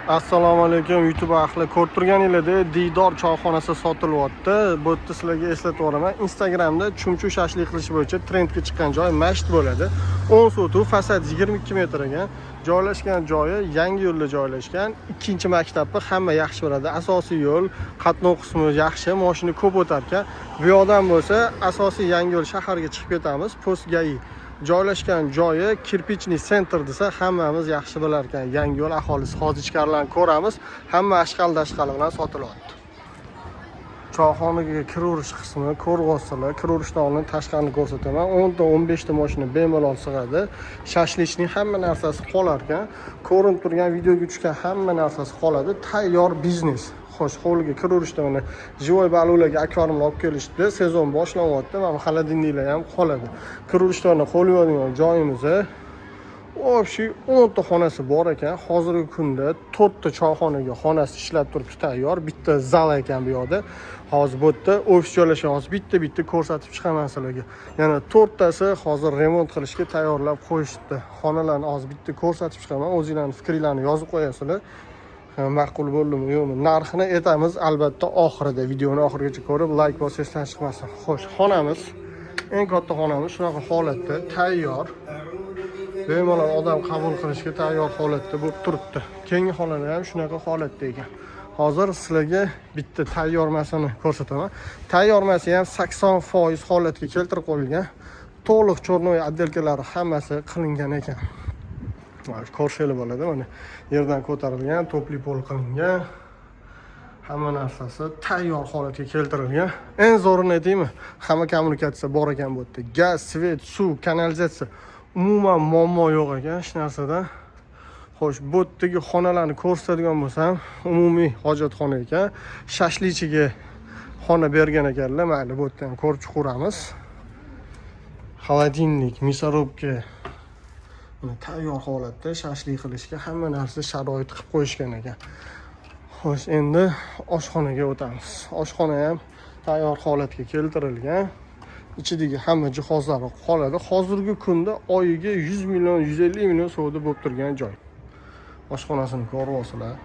Assalomu alaykum YouTube ahli. Ko'rib turganingizdek, Diydor choyxonasi sotilyapti. Bu yerda sizlarga eslatib o'raman. Instagramda chumchu shashlik qilish bo'yicha trendga chiqqan joy masjid bo'ladi. 10 sotuv, fasad 22 metr ekan. Joylashgan joyi yangi yo'lda joylashgan. Ikkinchi maktabni hamma yaxshi biladi. Asosiy yo'l, qatnov qismi yaxshi, mashina ko'p o'tar ekan. Bu yoqdan bo'lsa, asosiy yangi yo'l shaharga chiqib ketamiz. Postgai joylashgan joyi kirpichniy sentr desa hammamiz yaxshi bilar ekan. Yangi yo'l aholisi hozir ichkarilarni ko'ramiz. Hamma ashqal-dashqal bilan sotilyapti. Choyxonaga kiraverish qismi ko'rg'oslar, kiraverishdan oldin tashqarini ko'rsataman. 10 ta 15 ta mashina bemalol sig'adi. Shashlichning hamma narsasi qolar ekan. Ko'rinib turgan videoga tushgan hamma narsasi qoladi. Tayyor biznes. Xo'sh, hovliga kiraverishda mana jivoy baliqlarga akvariumni olib kelishdi. Sezon boshlanyapti. Mana xolodilniklar ham qoladi. Kiraverishlarni qo'l yuvadigan joyimiz. Общий 10 ta xonasi bor ekan. Hozirgi kunda 4 ta choyxonaga xonasi ishlab turibdi tayyor. Bitta zal ekan bu yoqda. Hozir bu yerda ofis joylashgan. Hozir bitta ko'rsatib chiqaman sizlarga. Yana 4 tasi hozir remont qilishga tayyorlab qo'yishdi. Xonalarni hozir bitta ko'rsatib chiqaman. O'zingizlarning fikringizni yozib qo'yasizlar. Ma'qul bo'ldimi yo'qmi? Narxini aytamiz albatta oxirida. Videoni oxirigacha ko'rib, like bosishdan chiqmasin. Xo'sh, xonamiz eng katta xonamiz shunaqa holatda tayyor. Bemalol odam qabul qilishga tayyor holatda bo'lib turibdi. Keyingi xonalar ham shunaqa holatda ekan. Hozir sizlarga bitta tayyormasini ko'rsataman. Tayyormasi ham 80% holatga keltirib qo'yilgan. To'liq chornoy отделкалari hammasi qilingan ekan. Mana ko'rsheli bo'ladi, mana yerdan ko'tarilgan, topli pol qilingan. Hamma narsasi tayyor holatga keltirilgan. Eng zo'rini aytaymi? Hamma kommunikatsiya bor ekan bu yerda. Gaz, svet, suv, kanalizatsiya umuman muammo yo'q ekan hech narsada. Xo'sh, bu yerdagi xonalarni ko'rsatadigan bo'lsam, umumiy hojatxona ekan. Shashlichiga xona bergan ekanlar. Mayli, bu yerda ham ko'rib chiqamiz. Xolodilnik, мясорубка tayyor holatda shashlik qilishga hamma narsa sharoit qilib qo'yishgan ekan. Xo'sh, endi oshxonaga o'tamiz. Oshxona ham tayyor holatga keltirilgan. Ichidagi hamma jihozlar qoladi. Hozirgi kunda oyiga 100 million, 150 million so'mda bo'lib turgan joy. Oshxonasini ko'ryapsizlar.